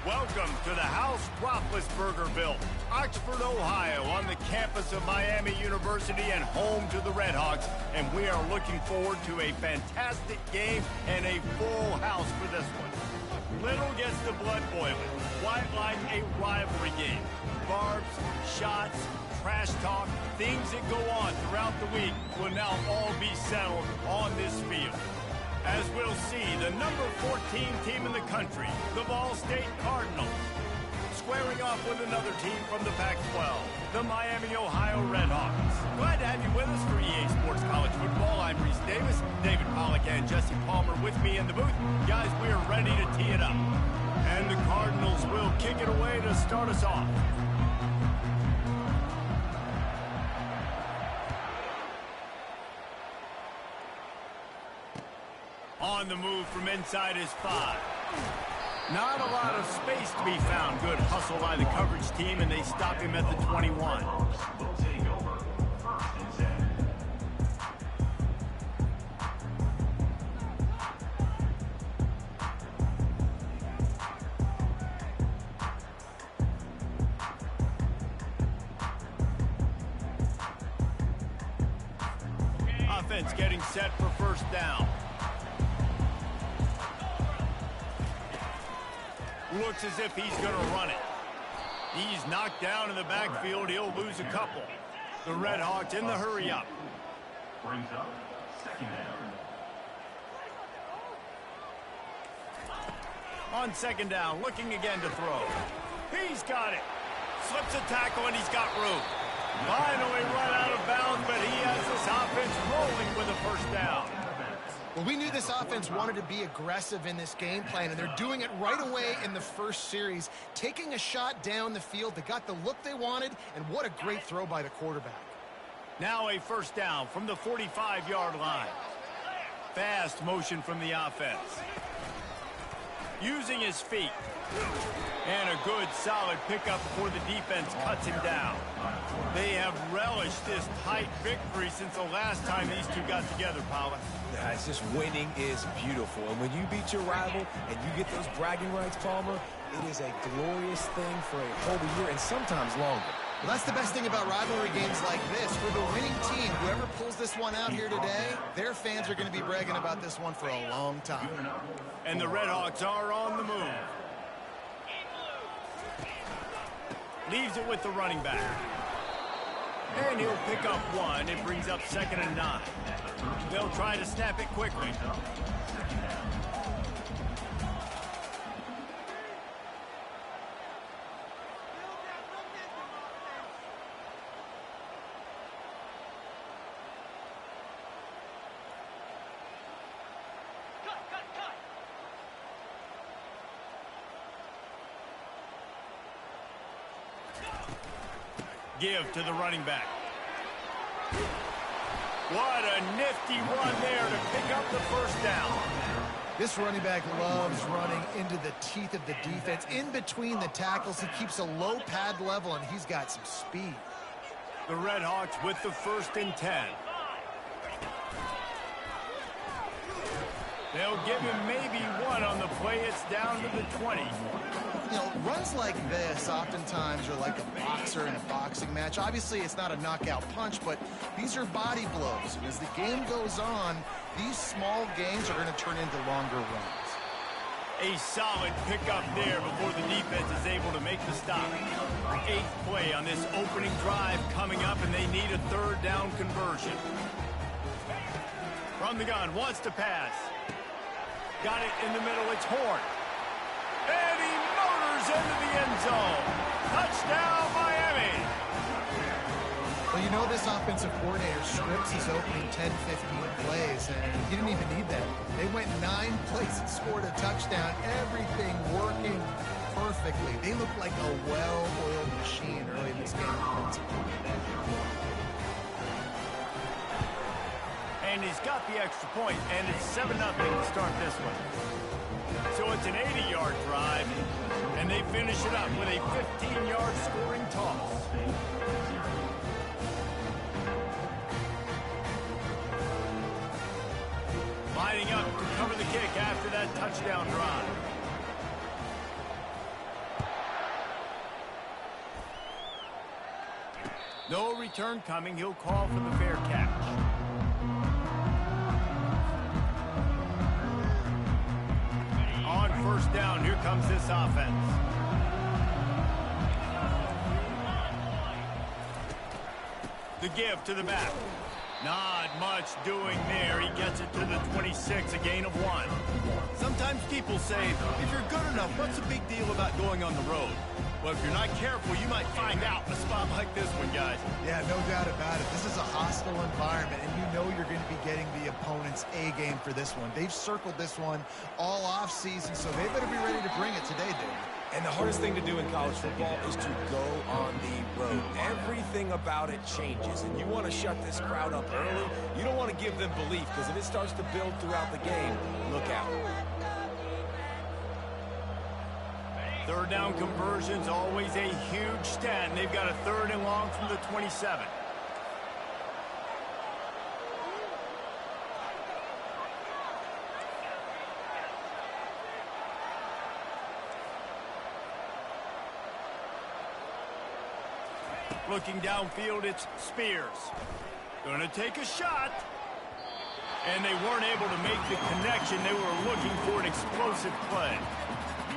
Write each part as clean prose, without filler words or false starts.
Welcome to the House Roethlisbergerville, Oxford, Ohio, on the campus of Miami University and home to the Redhawks. And we are looking forward to a fantastic game and a full house for this one. Little gets the blood boiling, quite like a rivalry game. Barbs, shots, trash talk, things that go on throughout the week will now all be settled on this field. As we'll see, the number 14 team in the country, the Ball State Cardinals, squaring off with another team from the Pac-12, the Miami, Ohio Redhawks. Glad to have you with us for EA Sports College Football. I'm Reese Davis, David Pollack, and Jesse Palmer with me in the booth. Guys, we are ready to tee it up. And the Cardinals will kick it away to start us off. On the move from inside his 5. Not a lot of space to be found. Good hustle by the coverage team, and they stop him at the 21. Offense getting set for first down. Looks as if he's going to run it. He's knocked down in the backfield. He'll lose a couple. The Redhawks in the hurry-up. Brings up second down. On second down, looking again to throw. He's got it. Slips a tackle, and he's got room. Finally run out of bounds, but he has this offense rolling with a first down. Well, we knew this offense wanted to be aggressive in this game plan, and they're doing it right away in the first series, taking a shot down the field. They got the look they wanted, and what a great throw by the quarterback. Now a first down from the 45-yard line. Fast motion from the offense. Using his feet. And a good, solid pickup before the defense cuts him down. They have relished this tight victory since the last time these two got together, Paula. Yeah, it's just winning is beautiful. And when you beat your rival and you get those bragging rights, Palmer, it is a glorious thing for a whole year and sometimes longer. Well, that's the best thing about rivalry games like this. For the winning team, whoever pulls this one out here today, their fans are going to be bragging about this one for a long time. And the Redhawks are on the move. Leaves it with the running back. And he'll pick up one. It brings up 2nd and 9. They'll try to snap it quickly. Give to the running back. What a nifty run there to pick up the first down. This running back loves running into the teeth of the defense. In between the tackles, he keeps a low pad level, and he's got some speed. The Redhawks with the 1st and 10. They'll give him maybe one on the play. It's down to the 20. You know, runs like this oftentimes are like a boxer in a boxing match. Obviously, it's not a knockout punch, but these are body blows. And as the game goes on, these small gains are going to turn into longer runs. A solid pickup there before the defense is able to make the stop. 8th play on this opening drive coming up, and they need a 3rd down conversion. From the gun, wants to pass. Got it in the middle, it's Horn. And he motors into the end zone. Touchdown, Miami. Well, you know this offensive coordinator scripts his opening 10, 15 plays, and he didn't even need that. They went 9 plays and scored a touchdown. Everything working perfectly. They look like a well-oiled machine early in this game. And he's got the extra point, and it's 7-0 to start this one. So it's an 80-yard drive, and they finish it up with a 15-yard scoring toss. Lining up to cover the kick after that touchdown drive. No return coming. He'll call for the fair catch. On first down, here comes this offense. The give to the back. Not much doing there. He gets it to the 26, a gain of 1. Sometimes people say, if you're good enough, what's the big deal about going on the road? Well, if you're not careful, you might find out in a spot like this one, guys. Yeah, no doubt about it. This is a hostile environment, and you know you're going to be getting the opponent's A game for this one. They've circled this one all off season, so they better be ready to bring it today, Dave. And the hardest thing to do in college football is to go on the road. Everything about it changes, and you want to shut this crowd up early. You don't want to give them belief, because if it starts to build throughout the game, look out. Third down conversion's always a huge stat, and they've got a 3rd and long from the 27. Looking downfield, it's Spears. Gonna take a shot. And they weren't able to make the connection. They were looking for an explosive play.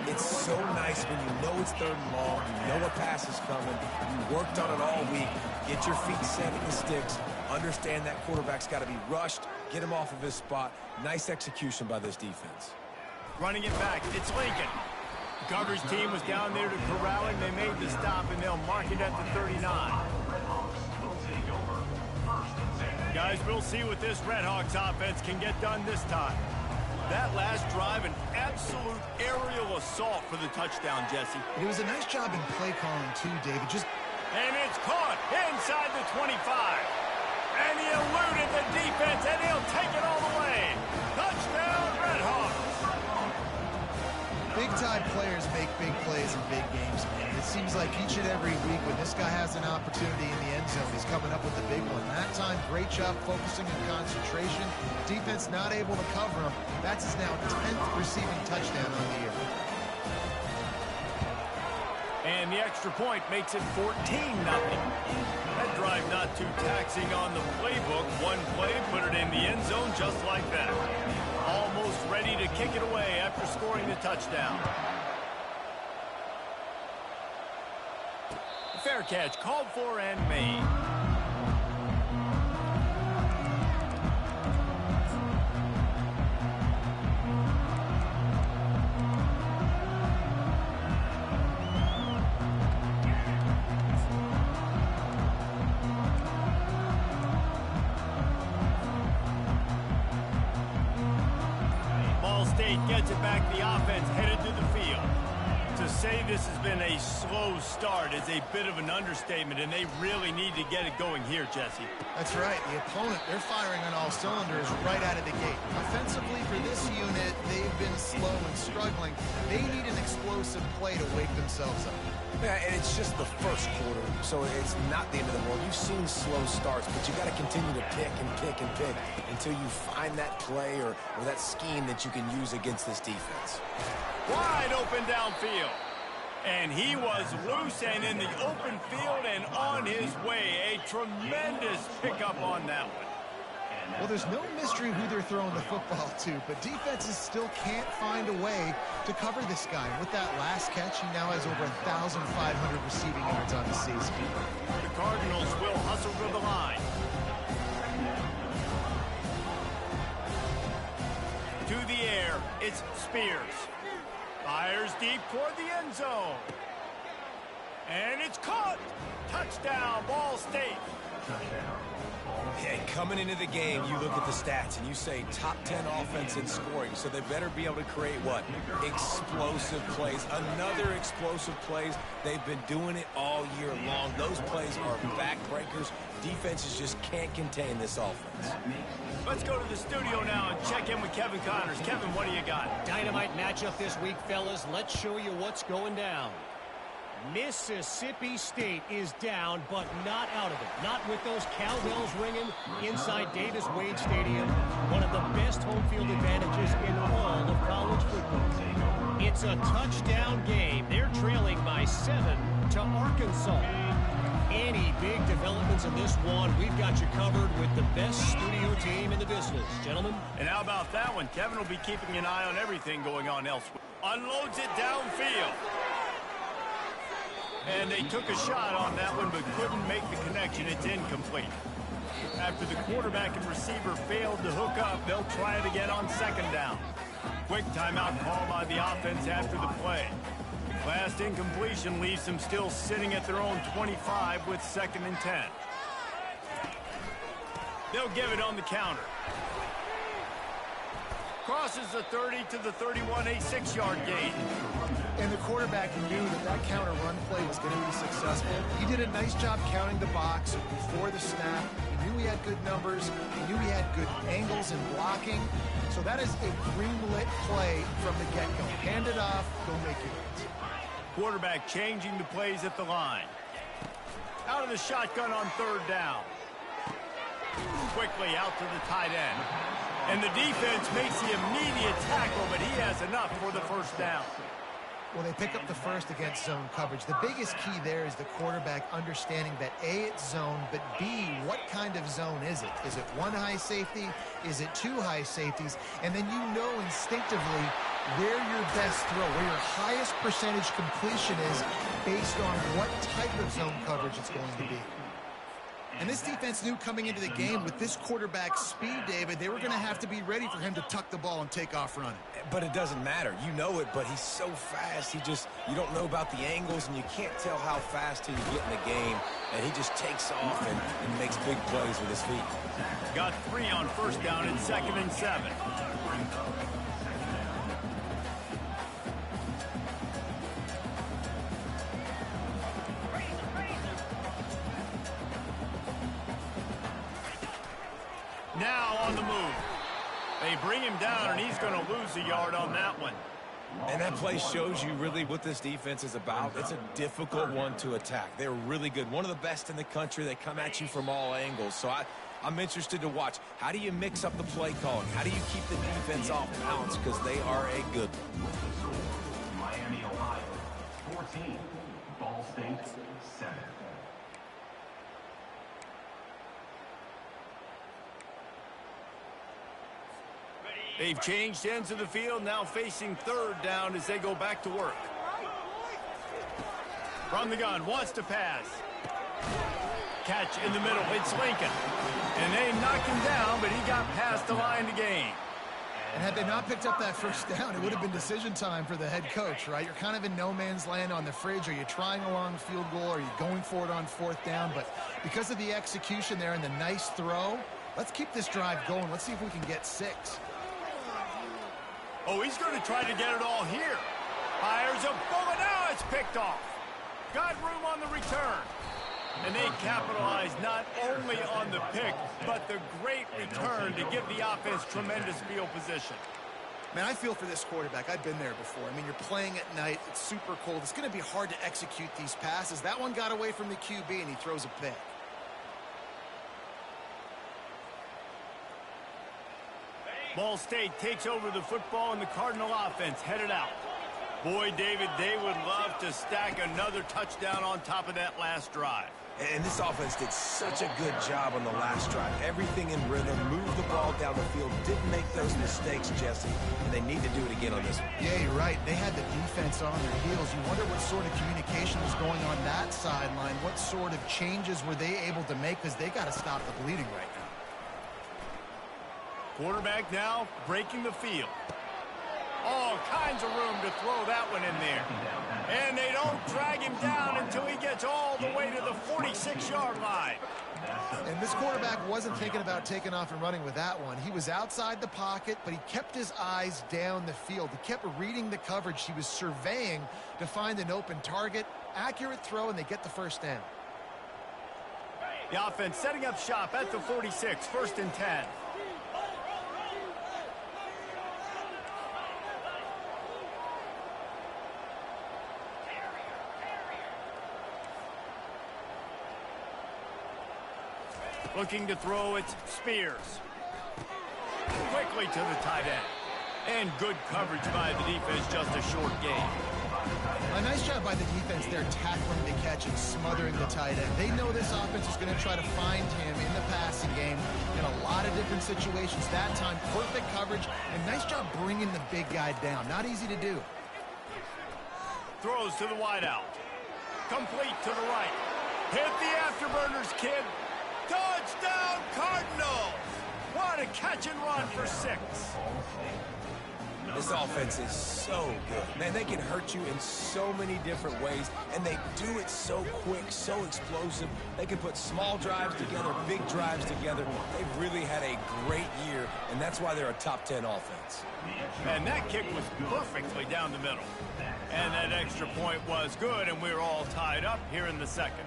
It's so nice when you know it's 3rd and long, you know a pass is coming, you worked on it all week, get your feet set in the sticks, understand that quarterback's got to be rushed, get him off of his spot. Nice execution by this defense. Running it back, it's Lincoln. The coverage team was down there to corral him. They made the stop, and they'll mark it at the 39. Guys, we'll see what this Redhawks offense can get done this time. That last drive, an absolute aerial assault for the touchdown, Jesse. It was a nice job in play calling, too, David. And it's caught inside the 25. And he eluded the defense, and he'll take it all the way. Touchdown, Redhawks. Big-time players make big plays in big games, man. It seems like each and every week when this guy has an opportunity in the end zone, he's coming up with the big one. That time, great job focusing on concentration. Defense not able to cover him. That's his now 10th receiving touchdown on the year. And the extra point makes it 14-0. That drive not too taxing on the playbook. One play, put it in the end zone just like that. Almost ready to kick it away after scoring the touchdown. Fair catch called for and made. Ball State gets it back. The offense headed to the field. To say this has been a slow start is a bit of an understatement, and they really need to get it going here, Jesse. That's right. The opponent, they're firing on all cylinders right out of the gate. Offensively, for this unit, they've been slow and struggling. They need an explosive play to wake themselves up. Yeah, and it's just the first quarter, so it's not the end of the world. You've seen slow starts, but you got to continue to pick and pick and pick until you find that play or that scheme that you can use against this defense. Wide open downfield. And he was loose and in the open field and on his way. A tremendous pickup on that one. Well, there's no mystery who they're throwing the football to, but defenses still can't find a way to cover this guy. With that last catch, he now has over 1,500 receiving yards on the season. The Cardinals will hustle to the line. To the air, it's Spears. Fires deep toward the end zone. And it's caught. Touchdown, Ball State. Hey, coming into the game, you look at the stats and you say top 10 offense in scoring, so they better be able to create what? Explosive plays. Another explosive plays. They've been doing it all year long. Those plays are backbreakers. Defenses just can't contain this offense. Let's go to the studio now and check in with Kevin Connors. Kevin, what do you got? Dynamite matchup this week, fellas. Let's show you what's going down. Mississippi State is down, but not out of it. Not with those cowbells ringing inside Davis-Wade Stadium. One of the best home field advantages in all of college football. It's a touchdown game. They're trailing by 7 to Arkansas. Any big developments in this one, we've got you covered with the best studio team in the business, gentlemen. And how about that one? Kevin will be keeping an eye on everything going on elsewhere. Unloads it downfield. And they took a shot on that one, but couldn't make the connection. It's incomplete. After the quarterback and receiver failed to hook up, they'll try it again on second down. Quick timeout call by the offense after the play. Last incompletion leaves them still sitting at their own 25 with 2nd and 10. They'll give it on the counter. Crosses the 30 to the 31, a 6-yard gain. And the quarterback knew that counter run play was going to be successful. He did a nice job counting the box before the snap. He knew he had good numbers. He knew he had good angles and blocking. So that is a green-lit play from the get-go. Hand it off, go make your hits. Quarterback changing the plays at the line. Out of the shotgun on 3rd down. Quickly out to the tight end. And the defense makes the immediate tackle, but he has enough for the 1st down. Well, they pick up the first against zone coverage. The biggest key there is the quarterback understanding that A, it's zone, but B, what kind of zone is it? Is it 1 high safety? Is it 2 high safeties? And then you know instinctively where your best throw, where your highest percentage completion is based on what type of zone coverage it's going to be. And this defense knew coming into the game with this quarterback's speed, David, they were going to have to be ready for him to tuck the ball and take off running. But it doesn't matter. You know it, but he's so fast. You don't know about the angles, and you can't tell how fast till you get in the game. And he just takes off and makes big plays with his feet. Got 3 on 1st down and 2nd and 7. Now on the move. They bring him down, and he's going to lose a yard on that one. And that play shows you really what this defense is about. It's a difficult one to attack. They're really good. One of the best in the country. They come at you from all angles. So I'm interested to watch. How do you mix up the play calling? How do you keep the defense off balance? Because they are a good one. Miami, Ohio, 14. Ball State, 7. They've changed ends of the field, now facing 3rd down as they go back to work. From the gun, wants to pass. Catch in the middle, it's Lincoln. And they knocked him down, but he got past the line to gain. And had they not picked up that 1st down, it would have been decision time for the head coach, right? You're kind of in no man's land on the fridge. Are you trying a long field goal? Are you going for it on 4th down? But because of the execution there and the nice throw, let's keep this drive going. Let's see if we can get 6. Oh, he's going to try to get it all here. Fires a bullet. Now it's picked off. Got room on the return. And they capitalize not only on the pick, but the great return to give the offense tremendous field position. Man, I feel for this quarterback. I've been there before. I mean, you're playing at night. It's super cold. It's going to be hard to execute these passes. That one got away from the QB, and he throws a pick. Ball State takes over the football, and the Cardinal offense headed out. Boy, David, they would love to stack another touchdown on top of that last drive. And this offense did such a good job on the last drive. Everything in rhythm, moved the ball down the field, didn't make those mistakes, Jesse, and they need to do it again on this one. Yeah, you're right. They had the defense on their heels. You wonder what sort of communication was going on that sideline. What sort of changes were they able to make, because they got to stop the bleeding right now. Quarterback now breaking the field. All kinds of room to throw that one in there. And they don't drag him down until he gets all the way to the 46-yard line. And this quarterback wasn't thinking about taking off and running with that one. He was outside the pocket, but he kept his eyes down the field. He kept reading the coverage. He was surveying to find an open target. Accurate throw, and they get the 1st down. The offense setting up shop at the 46, 1st and 10. Looking to throw, it's Spears. Quickly to the tight end. And good coverage by the defense, just a short gain. A nice job by the defense there, tackling the catch and smothering the tight end. They know this offense is going to try to find him in the passing game in a lot of different situations. That time, perfect coverage, and nice job bringing the big guy down. Not easy to do. Throws to the wideout. Complete to the right. Hit the afterburners, kid. Touchdown, Cardinals! What a catch and run for 6. This offense is so good. Man, they can hurt you in so many different ways, and they do it so quick, so explosive. They can put small drives together, big drives together. They've really had a great year, and that's why they're a top 10 offense. And that kick was perfectly down the middle. And that extra point was good, and we're all tied up here in the second.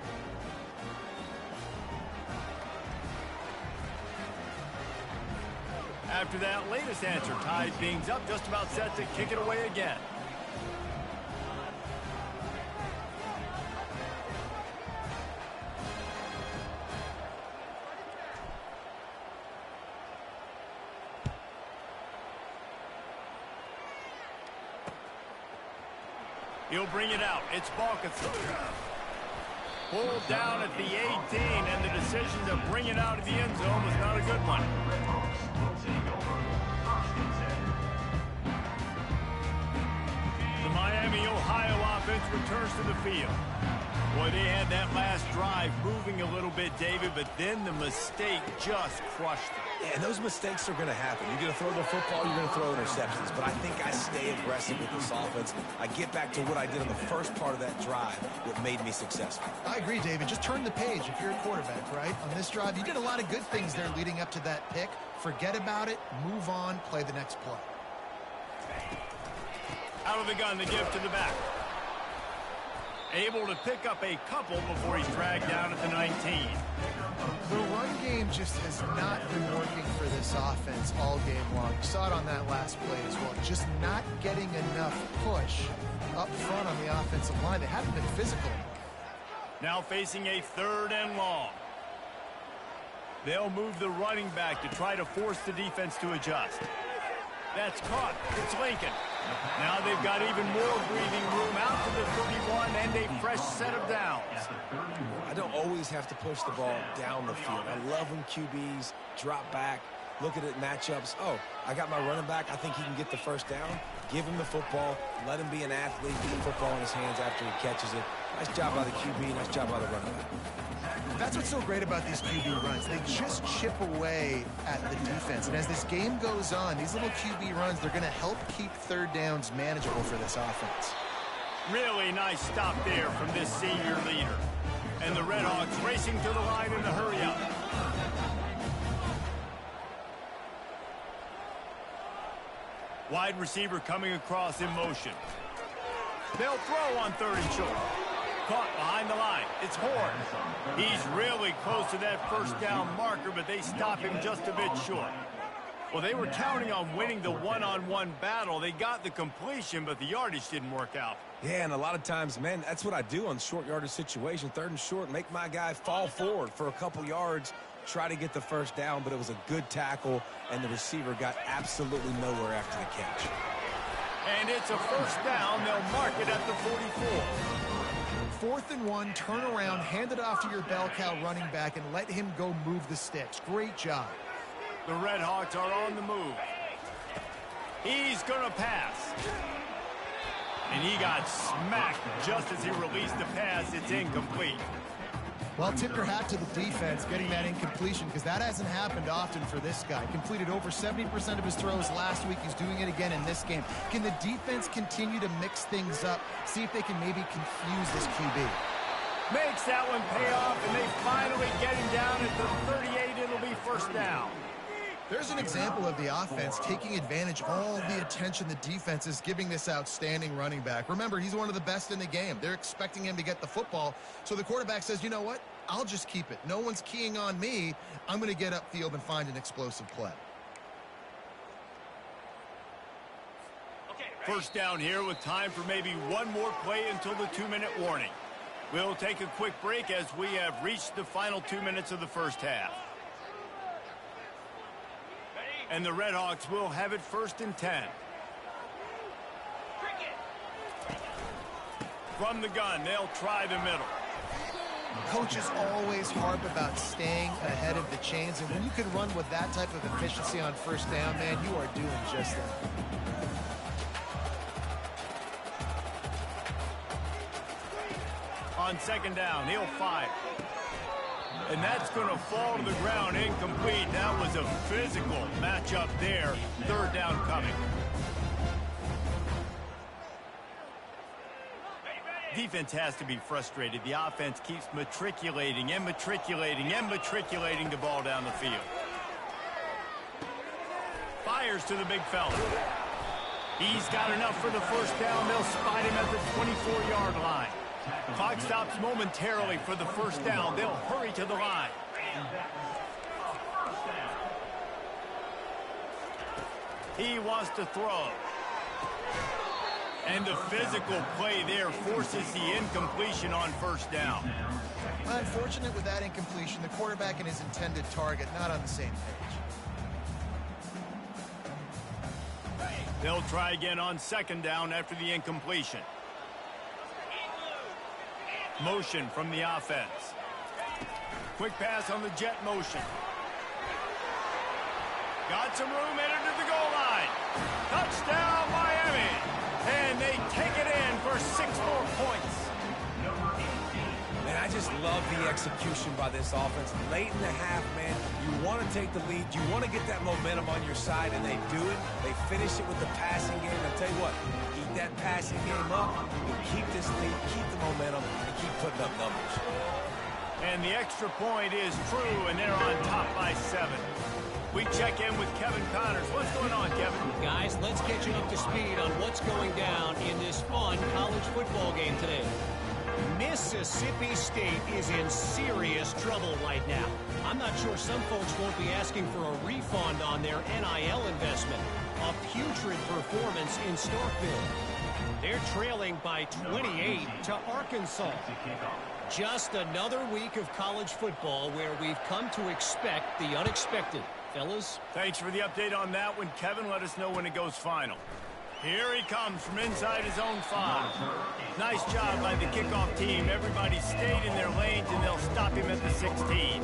After that latest answer, tied things up, just about set to kick it away again. He'll bring it out. It's Balkas. Pulled down at the 18, and the decision to bring it out of the end zone was not a good one. The Miami, Ohio offense returns to the field. Boy, they had that last drive moving a little bit, David, but then the mistake just crushed them. Yeah, and those mistakes are going to happen. You're going to throw the football, you're going to throw interceptions. But I think I stay aggressive with this offense. I get back to what I did on the first part of that drive, what made me successful. I agree, David. Just turn the page if you're a quarterback, right? On this drive, you did a lot of good things there leading up to that pick. Forget about it, move on, play the next play. Out of the gun, the give to the back. Able to pick up a couple before he's dragged down at the 19. The run game just has not been working for this offense all game long. You saw it on that last play as well. Just not getting enough push up front on the offensive line. They haven't been physical. Now facing a 3rd and long. They'll move the running back to try to force the defense to adjust. That's caught. It's Lincoln. Now they've got even more breathing room out to the 31 and a fresh set of downs. I don't always have to push the ball down the field. I love when QBs drop back, look at it matchups. Oh, I got my running back. I think he can get the first down. Give him the football. Let him be an athlete. Get the football in his hands after he catches it. Nice job by the QB. Nice job by the running back. That's what's so great about these QB runs. They just chip away at the defense. And as this game goes on, these little QB runs, they're going to help keep 3rd downs manageable for this offense. Really nice stop there from this senior leader. And the Redhawks racing to the line in the hurry-up. Wide receiver coming across in motion. They'll throw on 3rd and short. Caught behind the line. It's Horn. He's really close to that first down marker, but they stop him just a bit short. Well, they were counting on winning the one-on-one battle. They got the completion, but the yardage didn't work out. Yeah, and a lot of times, man, that's what I do on short yardage situation. 3rd and short, make my guy fall forward for a couple yards, try to get the first down, but it was a good tackle, and the receiver got absolutely nowhere after the catch. And it's a first down. They'll mark it at the 44. 4th and 1, turn around, hand it off to your bell cow running back, and let him go move the sticks. Great job. The Redhawks are on the move. He's going to pass. And he got smacked just as he released the pass. It's incomplete. Well, tip your hat to the defense getting that incompletion, because that hasn't happened often for this guy. Completed over 70% of his throws last week. He's doing it again in this game. Can the defense continue to mix things up, see if they can maybe confuse this QB? Makes that one pay off, and they finally get him down at the 38. It'll be first down. There's an example of the offense taking advantage of all the attention the defense is giving this outstanding running back. Remember, he's one of the best in the game. They're expecting him to get the football. So the quarterback says, you know what? I'll just keep it. No one's keying on me. I'm going to get upfield and find an explosive play. First down here with time for maybe one more play until the 2-minute warning. We'll take a quick break as we have reached the final 2 minutes of the first half. And the Redhawks will have it 1st and 10. From the gun, they'll try the middle. Coaches always harp about staying ahead of the chains, and when you can run with that type of efficiency on first down, man, you are doing just that. On second down, he'll fire. And that's going to fall to the ground incomplete. That was a physical matchup there. Third down coming. Defense has to be frustrated. The offense keeps matriculating and matriculating and matriculating the ball down the field. Fires to the big fella. He's got enough for the first down. They'll spot him at the 24-yard line. Clock stops momentarily for the first down. They'll hurry to the line. He wants to throw. And the physical play there forces the incompletion on first down. Unfortunate with that incompletion, the quarterback and his intended target not on the same page. They'll try again on second down after the incompletion. Motion from the offense. Quick pass on the jet motion. Got some room, headed to the goal line. Touchdown, Miami. And they take it in for 6 more points. Man, I just love the execution by this offense. Late in the half, man, you want to take the lead. You want to get that momentum on your side, and they do it. They finish it with the passing game. I'll tell you what, keep that passing game up, and keep this lead, keep the momentum, and keep putting up numbers. And the extra point is true, and they're on top by 7. We check in with Kevin Connors. What's going on, Kevin? Guys, let's get you up to speed on what's going down in this fun college football game today. Mississippi State is in serious trouble right now. I'm not sure some folks won't be asking for a refund on their NIL investment. A putrid performance in Starkville. They're trailing by 28 to Arkansas. Just another week of college football where we've come to expect the unexpected. Fellas? Thanks for the update on that one, Kevin. Let us know when it goes final. Here he comes from inside his own 5. Nice job by the kickoff team. Everybody stayed in their lanes, and they'll stop him at the 16.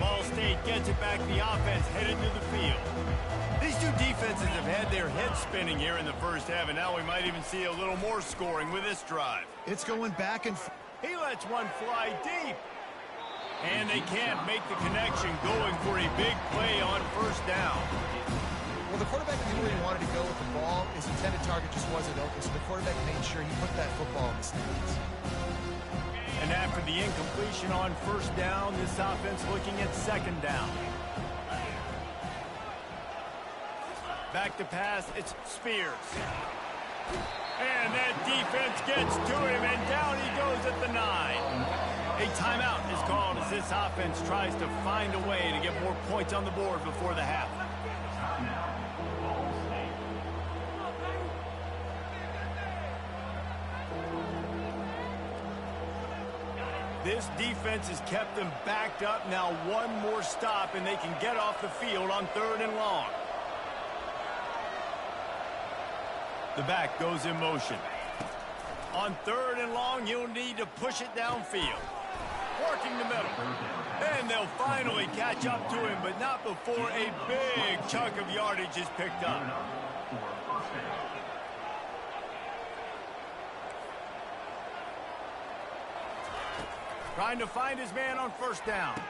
Ball State gets it back. The offense headed to the field. These two defenses have had their heads spinning here in the first half, and now we might even see a little more scoring with this drive. It's going back and forth. He lets one fly deep. And they can't make the connection, going for a big play on first down. Well, the quarterback knew where he wanted to go with the ball. His intended target just wasn't open, so the quarterback made sure he put that football in the stands. And after the incompletion on first down, this offense looking at second down. Back to pass, it's Spears. And that defense gets to him, and down he goes at the 9. A timeout is called as this offense tries to find a way to get more points on the board before the half. This defense has kept them backed up. Now one more stop, and they can get off the field on 3rd and long. The back goes in motion. On 3rd and long, you'll need to push it downfield. Working the middle. And they'll finally catch up to him, but not before a big chunk of yardage is picked up. Trying to find his man on first down.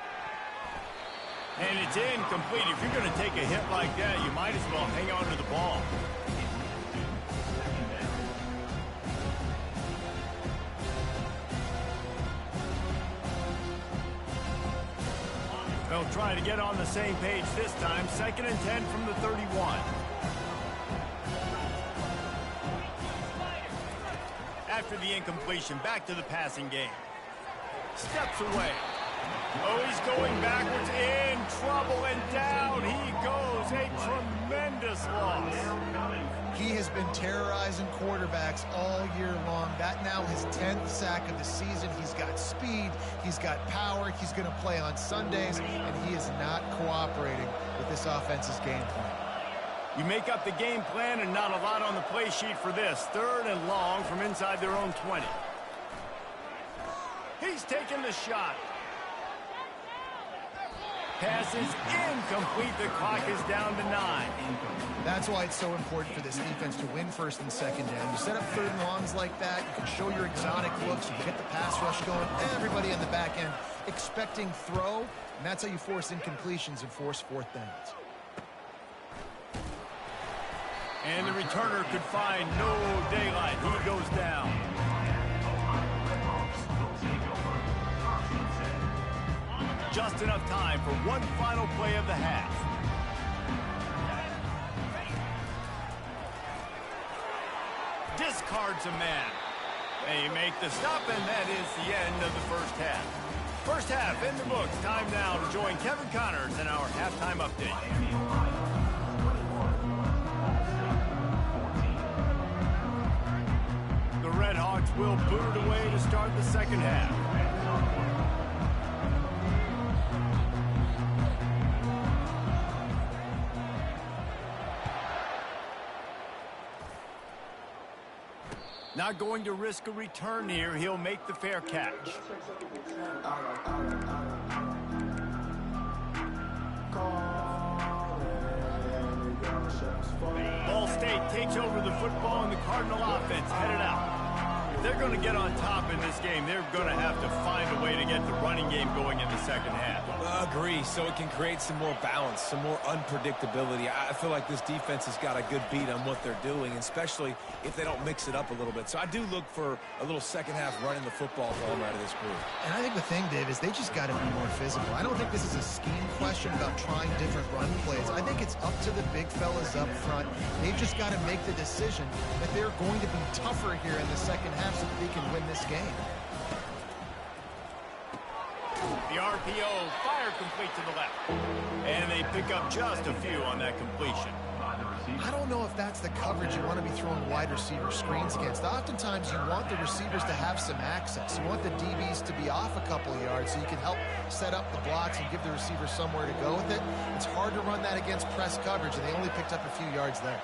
And it's incomplete. If you're going to take a hit like that, you might as well hang on to the ball. They'll try to get on the same page this time. 2nd and 10 from the 31. After the incompletion, back to the passing game. Steps away. Oh, he's going backwards, in trouble, and down he goes. A tremendous loss. He has been terrorizing quarterbacks all year long. That now his 10th sack of the season. He's got speed. He's got power. He's going to play on Sundays, and he is not cooperating with this offense's game plan. You make up the game plan and not a lot on the play sheet for this. 3rd and long from inside their own 20. He's taking the shot. Pass is incomplete. The clock is down to 9. That's why it's so important for this defense to win 1st and 2nd down. You set up 3rd and longs like that, you can show your exotic looks, you can get the pass rush going, everybody on the back end expecting throw, and that's how you force incompletions and force 4th downs. And the returner could find no daylight. He goes down. Just enough time for one final play of the half. Discards a man. They make the stop, and that is the end of the first half. First half in the books. Time now to join Kevin Connors in our halftime update. The Red Hawks will boot it away to start the second half. Not going to risk a return here. He'll make the fair catch. Ball State takes over the football, and the Cardinal offense headed out. If they're going to get on top in this game, they're going to have to find a way to get the running game going in the second half. Agree, so it can create some more balance, some more unpredictability. I feel like this defense has got a good beat on what they're doing, especially if they don't mix it up a little bit. So I do look for a little second half running the football from out of this group. And I think the thing, Dave, is they just got to be more physical. I don't think this is a scheme question about trying different run plays. I think it's up to the big fellas up front. They've just got to make the decision that they're going to be tougher here in the second half so that they can win this game. The RPO fire complete to the left. And they pick up just a few on that completion. I don't know if that's the coverage you want to be throwing wide receiver screens against. Oftentimes you want the receivers to have some access. You want the DBs to be off a couple of yards so you can help set up the blocks and give the receiver somewhere to go with it. It's hard to run that against press coverage, and they only picked up a few yards there.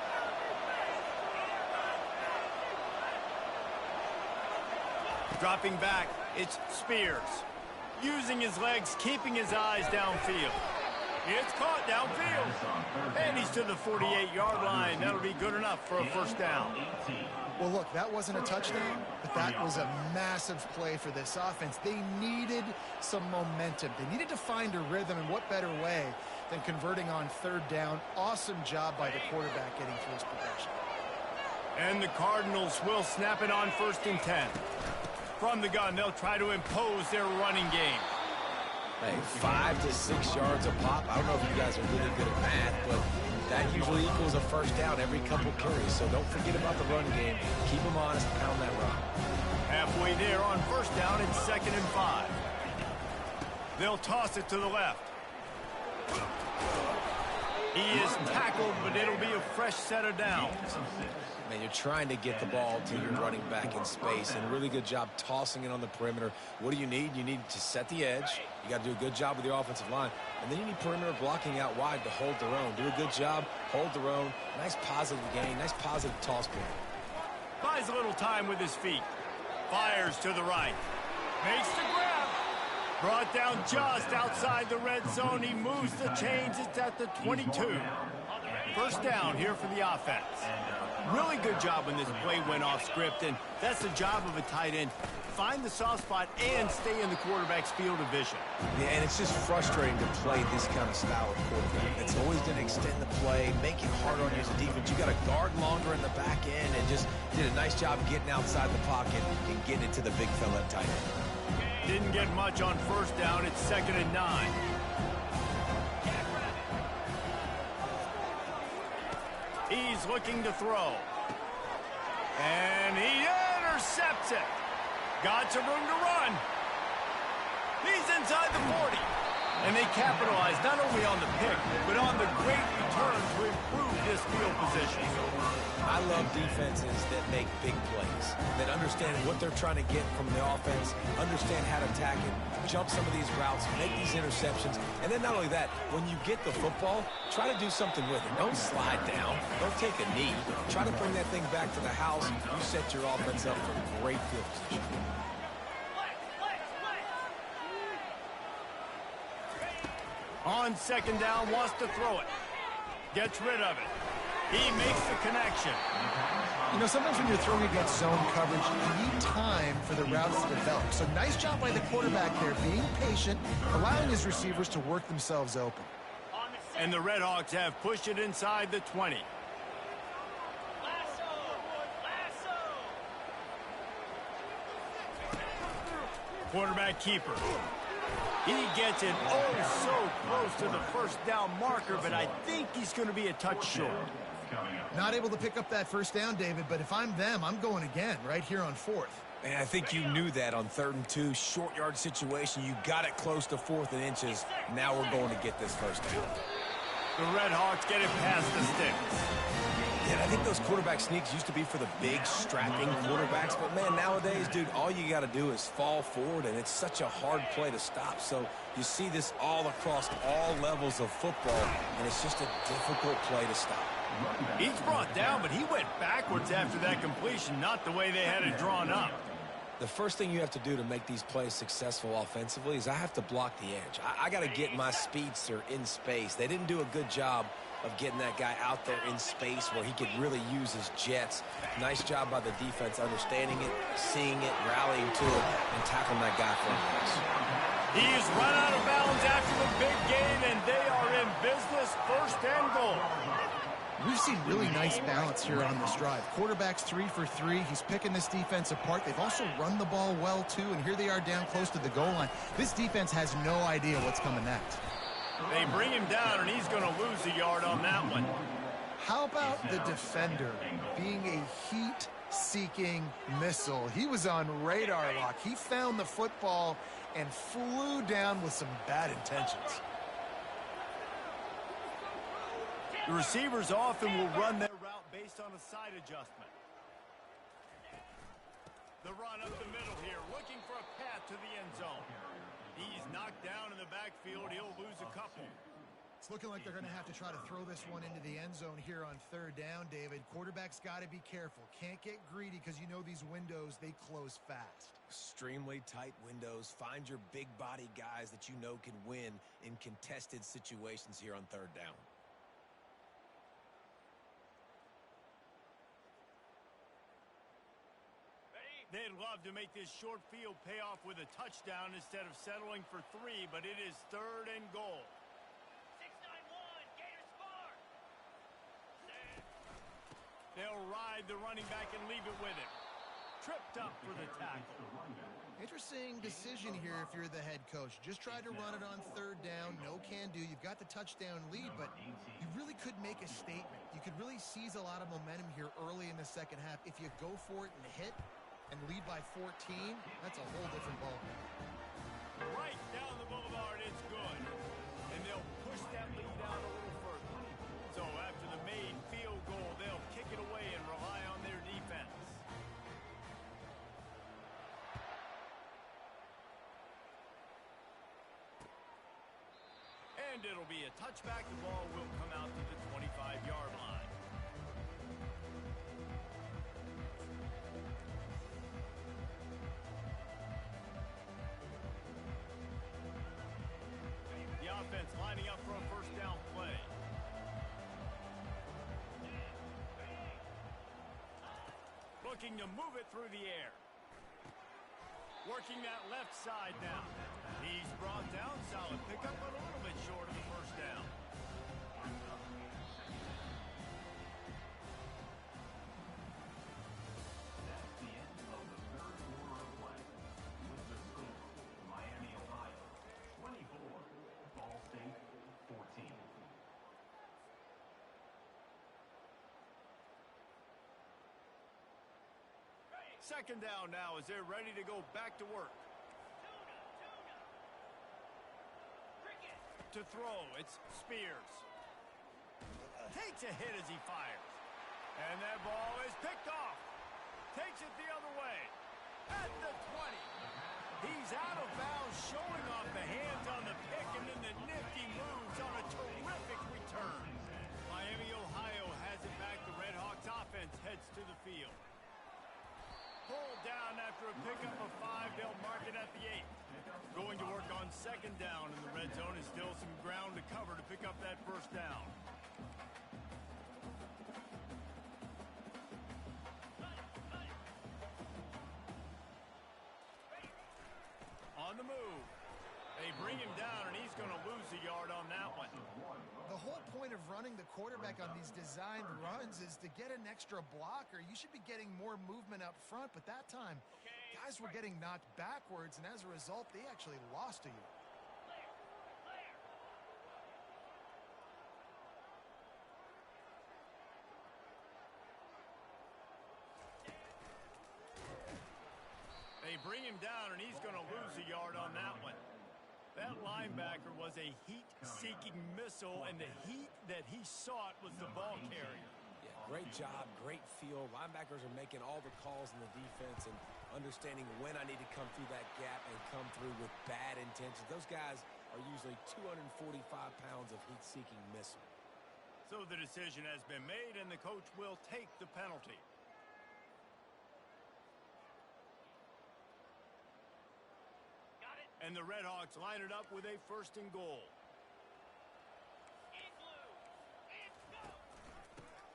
Dropping back, it's Spears. Using his legs, keeping his eyes downfield. It's caught downfield. And he's to the 48-yard line. That'll be good enough for a first down. Well, look, that wasn't a touchdown, but that was a massive play for this offense. They needed some momentum. They needed to find a rhythm, and what better way than converting on 3rd down. Awesome job by the quarterback getting through his progression. And the Cardinals will snap it on 1st and 10. From the gun, they'll try to impose their running game. Hey, 5 to 6 yards a pop. I don't know if you guys are really good at math, but that usually equals a first down every couple carries. So don't forget about the run game. Keep them honest, pound that rock. Halfway there on 1st down and 2nd and 5. They'll toss it to the left. He is tackled, but it'll be a fresh set of downs. Man, you're trying to get the ball to your running back in space, and a really good job tossing it on the perimeter. What do you need? You need to set the edge. You got to do a good job with the offensive line, and then you need perimeter blocking out wide to hold their own. Do a good job, hold their own. Nice positive gain, nice positive toss play. Buys a little time with his feet. Fires to the right. Makes the grab. Brought down just outside the red zone. He moves the chains. It's at the 22. First down here for the offense. Really good job when this play went off script, and that's the job of a tight end. Find the soft spot and stay in the quarterback's field of vision. Yeah, and it's just frustrating to play this kind of style of quarterback. It's always going to extend the play, make it hard on you as a defense. You got to guard longer in the back end, and just did a nice job getting outside the pocket and getting it to the big fella at tight end. Didn't get much on 1st down. It's 2nd and 9. He's looking to throw. And he intercepts it. Got some room to run. He's inside the 40. And they capitalized not only on the pick, but on the great return to improve this field position. I love defenses that make big plays, that understand what they're trying to get from the offense, understand how to attack it, jump some of these routes, make these interceptions, and then not only that, when you get the football, try to do something with it. Don't slide down. Don't take a knee. Try to bring that thing back to the house. You set your offense up for great field position. On second down, wants to throw it. Gets rid of it. He makes the connection. You know, sometimes when you're throwing against zone coverage, you need time for the routes to develop. So nice job by the quarterback there, being patient, allowing his receivers to work themselves open. And the Redhawks have pushed it inside the 20. Quarterback keeper. He gets it so close to the first down marker, but I think he's going to be a touch short. Not able to pick up that first down, David, but if I'm them, I'm going again right here on fourth. Man, I think you knew that on 3rd and 2, short yard situation. You got it close to 4th and inches. Now we're going to get this first down. The Redhawks get it past the sticks. Yeah, I think those quarterback sneaks used to be for the big, strapping quarterbacks. But, man, nowadays, dude, all you got to do is fall forward, and it's such a hard play to stop. So you see this all across all levels of football, and it's just a difficult play to stop. He's brought down, but he went backwards after that completion, not the way they had it drawn up. The first thing you have to do to make these plays successful offensively is I have to block the edge. I got to get my speedster in space. They didn't do a good job of getting that guy out there in space where he could really use his jets. Nice job by the defense understanding it, seeing it, rallying to it, and tackling that guy for a pass. He's run out of bounds after the big gain, and they are in business, 1st and goal. We've seen really nice balance here on this drive. Quarterback's 3 for 3. He's picking this defense apart. They've also run the ball well, too, and here they are down close to the goal line. This defense has no idea what's coming next. They bring him down, and he's going to lose a yard on that one. How about the defender being a heat-seeking missile? He was on radar lock. He found the football and flew down with some bad intentions. The receivers often will run their route based on a side adjustment. The run up the middle here, looking for a path to the end zone. He's knocked down in the backfield. He'll lose a couple. It's looking like they're going to have to try to throw this one into the end zone here on 3rd down, David. Quarterback's got to be careful. Can't get greedy because you know these windows, they close fast. Extremely tight windows. Find your big body guys that you know can win in contested situations here on 3rd down. They'd love to make this short field pay off with a touchdown instead of settling for 3, but it is 3rd and goal. 6-9-1, Gators score! They'll ride the running back and leave it with him. Tripped up for the tackle. Interesting decision here if you're the head coach. Just try to run it on 3rd down. No can do. You've got the touchdown lead, but you really could make a statement. You could really seize a lot of momentum here early in the second half. If you go for it and hit and lead by 14, that's a whole different ballgame. Right down the boulevard, it's good. And they'll push that lead out a little further. So after the made field goal, they'll kick it away and rely on their defense. And it'll be a touchback. The ball will come out to the 25-yard line. The offense lining up for a first down play. Looking to move it through the air. Working that left side now. He's brought down. Solid pickup, but a little bit short of the first down. That's the end of the 3rd quarter of play. With the score, Miami, Ohio, 24, Ball State, 14. Second down now as they're ready to go back to work. to throw. It's Spears. Takes a hit as he fires. And that ball is picked off. Takes it the other way. At the 20. He's out of bounds, showing off the hands on the pick, and then the nifty moves on a terrific return. Miami, Ohio has it back. The Red Hawks offense heads to the field. Pulled down after a pickup of 5. They'll mark it at the 8. Going to work on second down in the red zone is still some ground to cover to pick up that first down. On the move. They bring him down, and he's going to lose a yard on that one. The whole point of running the quarterback on these designed runs is to get an extra blocker. You should be getting more movement up front, but that time, guys were getting knocked backwards, and as a result, they actually lost a yard. They bring him down, and he's going to lose a yard on that one. That linebacker was a heat-seeking missile, and the heat that he sought was the ball carrier. Yeah, great job, great feel. Linebackers are making all the calls in the defense and understanding when I need to come through that gap and come through with bad intentions. Those guys are usually 245 pounds of heat-seeking missile. So the decision has been made, and the coach will take the penalty. And the Red Hawks line it up with a 1st and goal.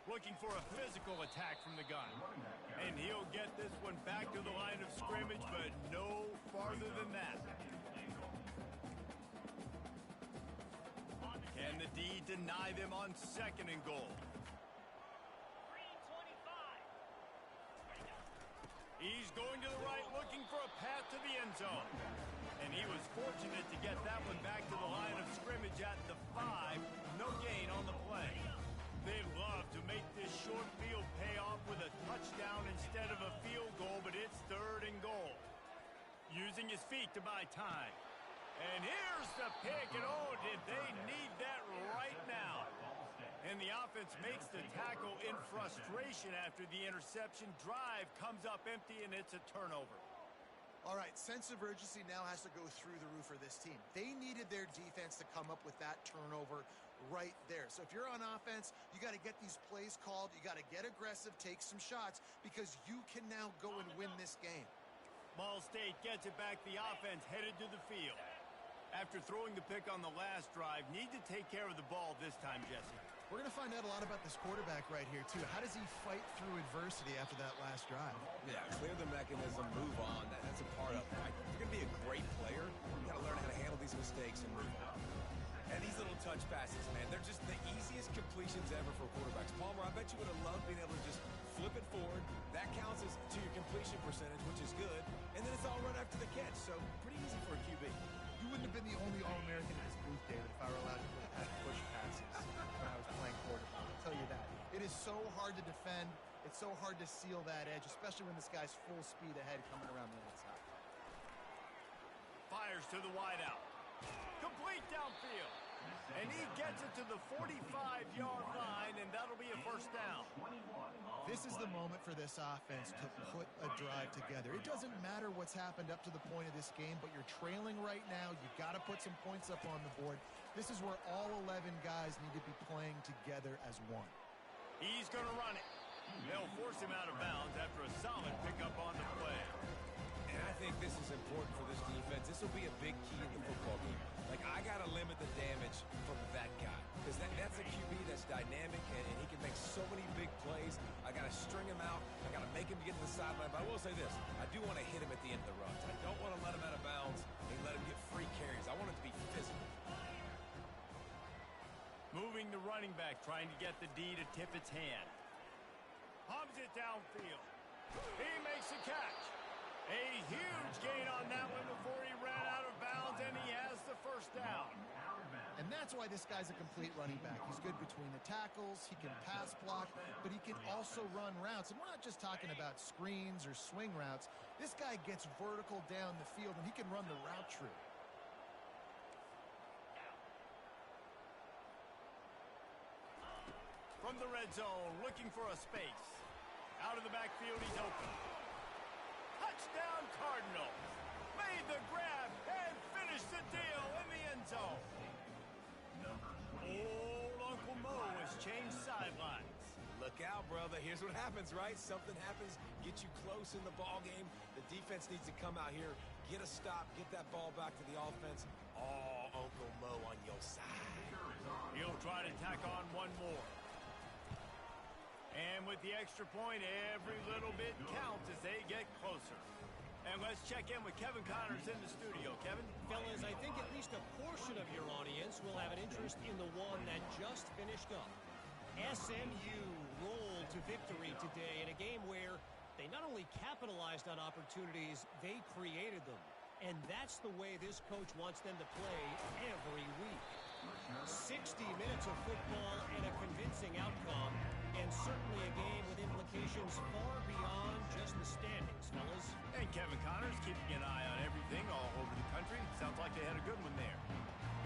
Looking for a physical attack from the gun. And he'll get this one back to the line of scrimmage, but no farther than that. Can the D deny them on 2nd and goal? He's going to the right, looking for a path to the end zone. And he was fortunate to get that one back to the line of scrimmage at the 5. No gain on the play. They'd love to make this short field pay off with a touchdown instead of a field goal, but it's 3rd and goal. Using his feet to buy time. And here's the pick, and oh, did they need that right now. And the offense makes the tackle in frustration after the interception. Drive comes up empty, and it's a turnover. All right, sense of urgency now has to go through the roof for this team. They needed their defense to come up with that turnover right there. So if you're on offense, you got to get these plays called. You got to get aggressive, take some shots, because you can now go and win this game. Ball State gets it back. The offense headed to the field. After throwing the pick on the last drive, need to take care of the ball this time, Jesse. We're going to find out a lot about this quarterback right here, too. How does he fight through adversity after that last drive? Yeah, clear the mechanism, move on. That's a part of it. If you're going to be a great player, you got to learn how to handle these mistakes and move on. And these little touch passes, man, they're just the easiest completions ever for quarterbacks. Palmer, I bet you would have loved being able to just flip it forward. That counts as to your completion percentage, which is good. And then it's all run after the catch, so pretty easy for a QB. You wouldn't have been the only All-American in this booth, David, if I were allowed to push passes when I was playing quarterback. I'll tell you that. It is so hard to defend. It's so hard to seal that edge, especially when this guy's full speed ahead coming around the outside. Fires to the wideout. Complete downfield. And he gets it to the 45-yard line, and that'll be a 1st down. This is the moment for this offense to put a drive together. It doesn't matter what's happened up to the point of this game, but you're trailing right now. You've got to put some points up on the board. This is where all 11 guys need to be playing together as one. He's going to run it. They'll force him out of bounds after a solid pickup on the play. And I think this is important for this defense. This will be a big key in the football game. Like, I got to limit the damage from that guy. Because that's a QB that's dynamic, and he can make so many big plays. I got to string him out. I got to make him get to the sideline. But I will say this. I do want to hit him at the end of the runs. I don't want to let him out of bounds and let him get free carries. I want it to be physical. Moving the running back, trying to get the D to tip its hand. Hubs it downfield. He makes a catch. A huge gain on that one before he ran out of bounds, and he has the 1st down. And that's why this guy's a complete running back. He's good between the tackles, he can pass block, but he can also run routes. And we're not just talking about screens or swing routes. This guy gets vertical down the field, and he can run the route tree. from the red zone, looking for a space. Out of the backfield, he's open. Touchdown, Cardinals. Made the grab and finished the deal in the end zone. Old Uncle Mo has changed sidelines. Look out, brother. Here's what happens, right? Something happens, get you close in the ball game. The defense needs to come out here, get a stop, get that ball back to the offense. Oh, Uncle Mo on your side. He'll try to tack on one more. And with the extra point, every little bit counts as they get closer. And let's check in with Kevin Connors in the studio. Kevin? Fellas, I think at least a portion of your audience will have an interest in the one that just finished up. SMU rolled to victory today in a game where they not only capitalized on opportunities, they created them. And that's the way this coach wants them to play every week. 60 minutes of football and a convincing outcome, and certainly a game with implications far beyond just the standings, fellas. And Kevin Connors keeping an eye on everything all over the country. Sounds like they had a good one there.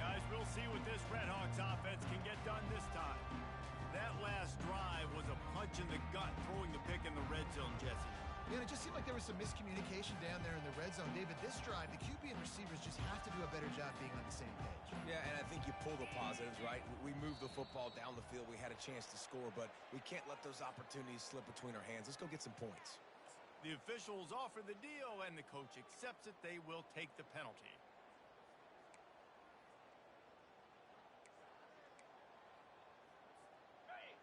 Guys, we'll see what this Redhawks offense can get done this time. That last drive was a punch in the gut, throwing the pick in the red zone, Jesse. Yeah, it just seemed like there was some miscommunication down there in the red zone. David, this drive, the QB and receivers just have to do a better job being on the same page. Yeah, and I think you pull the positives, right? We moved the football down the field. We had a chance to score, but we can't let those opportunities slip between our hands. Let's go get some points. The officials offer the deal, and the coach accepts it. They will take the penalty.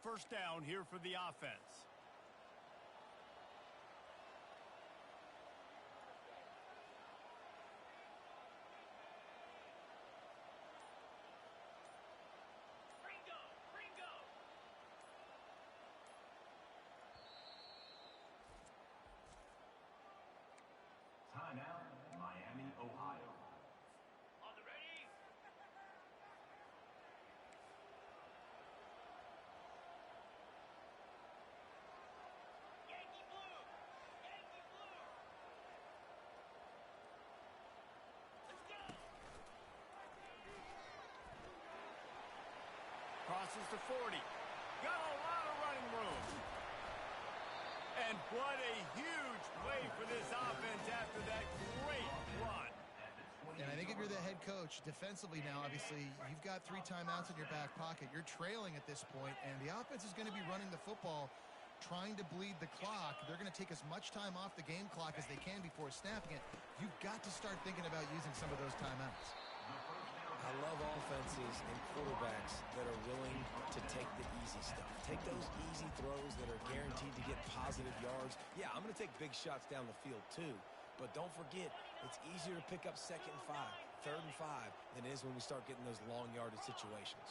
First down here for the offense. Timeout, Miami, Ohio. On the ready? Yankee blue! Yankee blue! Let's go! Crosses to 40. Got a lot of running room. And what a huge play for this offense after that great run. And I think if you're the head coach, defensively now, obviously, you've got 3 timeouts in your back pocket. You're trailing at this point, and the offense is going to be running the football, trying to bleed the clock. They're going to take as much time off the game clock as they can before snapping it. You've got to start thinking about using some of those timeouts. I love offenses and quarterbacks that are willing to take the easy stuff. Take those easy throws that are guaranteed to get positive yards. Yeah, I'm going to take big shots down the field too. But don't forget, it's easier to pick up 2nd and 5, 3rd and 5 than it is when we start getting those long yardage situations.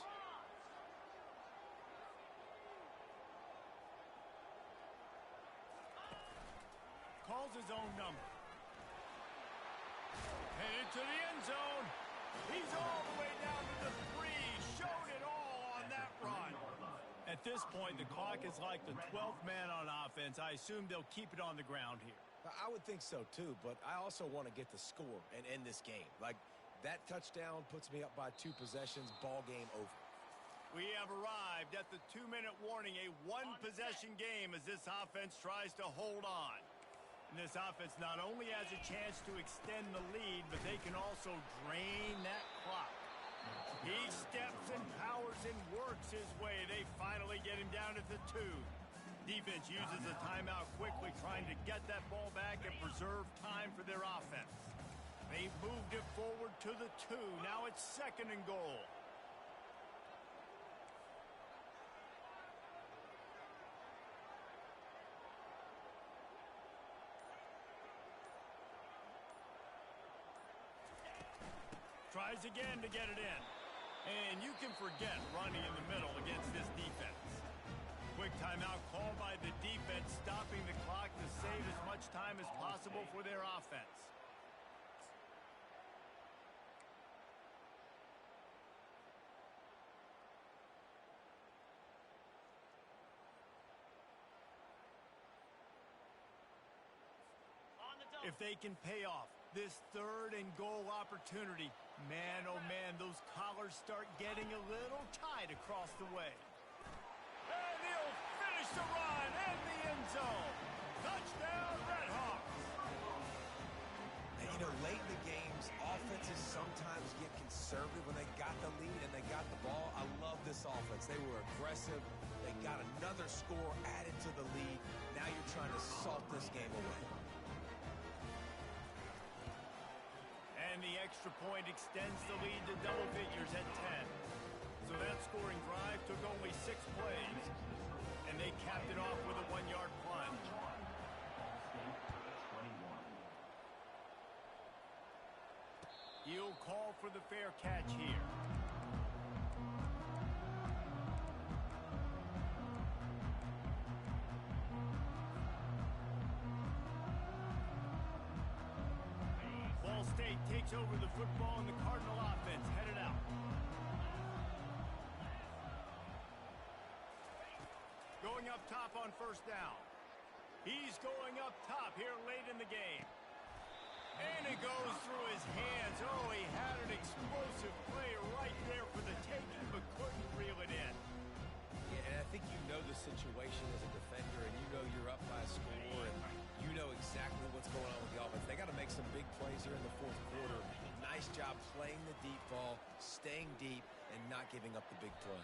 Calls his own number. Headed to the end zone. He's all the way down to the 3. Showed it all on that run. At this point, the clock is like the 12th man on offense. I assume they'll keep it on the ground here. I would think so too, but I also want to get the score and end this game. Like, that touchdown puts me up by 2 possessions, ball game over. We have arrived at the 2-minute warning, a 1-possession game as this offense tries to hold on. And this offense not only has a chance to extend the lead, but they can also drain that clock. He steps and powers and works his way. They finally get him down at the 2. Defense uses a timeout quickly, trying to get that ball back and preserve time for their offense. They've moved it forward to the 2. Now it's 2nd and goal. Tries again to get it in. And you can forget running in the middle against this defense. Quick timeout called by the defense, stopping the clock to save as much time as possible for their offense. If they can pay off this 3rd and goal opportunity, man, oh man, those collars start getting a little tight across the way. And makes a run in the end zone. Touchdown, Redhawks. And, you know, late in the games, offenses sometimes get conservative when they got the lead and they got the ball. I love this offense. They were aggressive. They got another score added to the lead. Now you're trying to salt this game away. And the extra point extends the lead to double figures at 10. So that scoring drive took only 6 plays. And they capped it off with a 1-yard plunge. He'll call for the fair catch here. Ball State takes over the football and the Cardinal offense headed out. Going up top on first down. He's going up top here late in the game. And it goes through his hands. Oh, he had an explosive play right there for the taking, but couldn't reel it in. Yeah, and I think you know the situation as a defender, and you know you're up by a score, and you know exactly what's going on with the offense. They got to make some big plays here in the fourth quarter. Nice job playing the deep ball, staying deep, and not giving up the big play.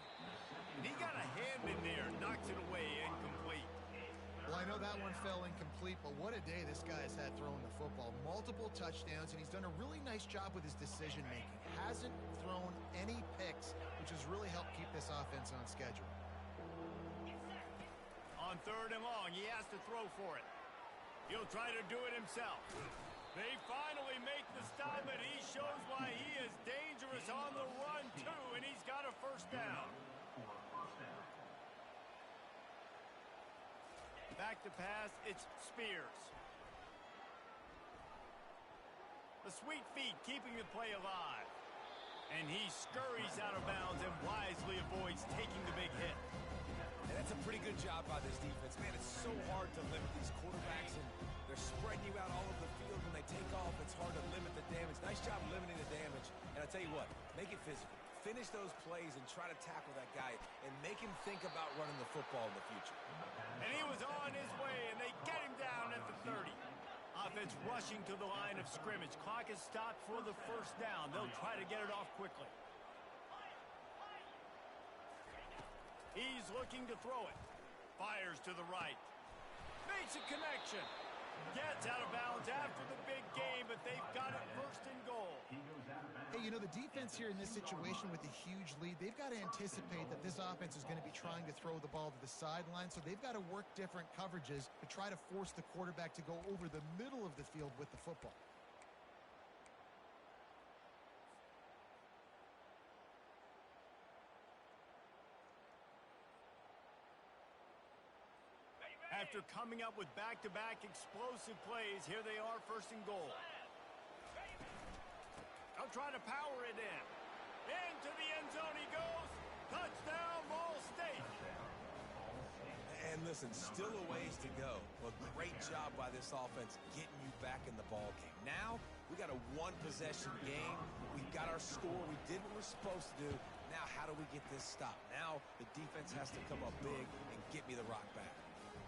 And he got a hand in there, knocks it away, incomplete. Well, I know that one fell incomplete, but what a day this guy has had throwing the football. Multiple touchdowns, and he's done a really nice job with his decision-making. Hasn't thrown any picks, which has really helped keep this offense on schedule. On 3rd and long, he has to throw for it. He'll try to do it himself. They finally make the stop, and he shows why he is dangerous on the run, too, and he's got a first down. Back to pass, it's Spears. The sweet feet keeping the play alive. And he scurries out of bounds and wisely avoids taking the big hit. And that's a pretty good job by this defense. Man, it's so hard to limit these quarterbacks, and they're spreading you out all over the field. When they take off, it's hard to limit the damage. Nice job limiting the damage. And I tell you what, make it physical. Finish those plays and try to tackle that guy and make him think about running the football in the future. And he was on his way, and they get him down at the 30. Offense rushing to the line of scrimmage. Clock is stopped for the first down. They'll try to get it off quickly. He's looking to throw it. Fires to the right. Makes a connection. Gets out of bounds after the big game, but they've got it 1st and goal. Hey, you know, the defense here in this situation with a huge lead, they've got to anticipate that this offense is going to be trying to throw the ball to the sideline, so they've got to work different coverages to try to force the quarterback to go over the middle of the field with the football. After coming up with back-to-back explosive plays, here they are 1st and goal. They'll try to power it in. Into the end zone he goes. Touchdown, Ball State. And listen, still a ways to go. But great job by this offense getting you back in the ball game. Now, we got a one-possession game. We got our score. We did what we're supposed to do. Now, how do we get this stopped? Now, the defense has to come up big and get me the rock back.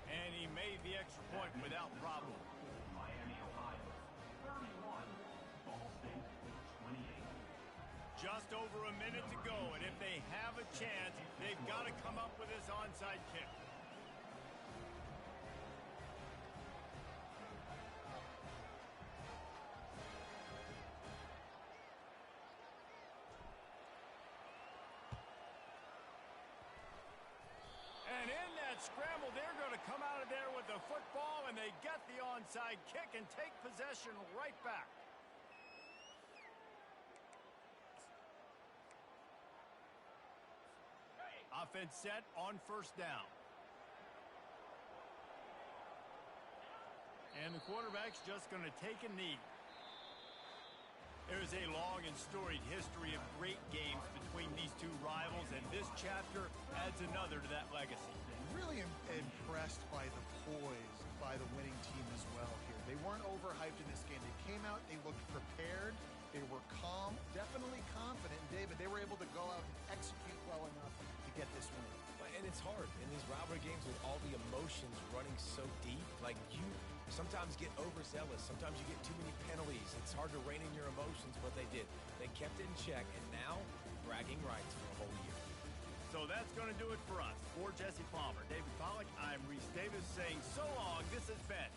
And he made the extra point without problem. Miami, Ohio, 31. Ball State, 28. Just over a minute to go, and if they have a chance, they've got to come up with this onside kick. And in that scramble, they're going to come out of there with the football, and they get the onside kick and take possession right back. Offense set on 1st down. And the quarterback's just going to take a knee. There's a long and storied history of great games between these two rivals, and this chapter adds another to that legacy. Really impressed by the poise by the winning team as well here. They weren't overhyped in this game. They came out, they looked prepared, they were calm, definitely confident, David. They were able to go out and execute well enough to get this win. And it's hard in these rivalry games with all the emotions running so deep. Like, you sometimes get overzealous. Sometimes you get too many penalties. It's hard to rein in your emotions, but they did. They kept it in check, and now bragging rights for a whole year. So that's going to do it for us. For Jesse Palmer, David Pollack, I'm Reese Davis saying so long. This has been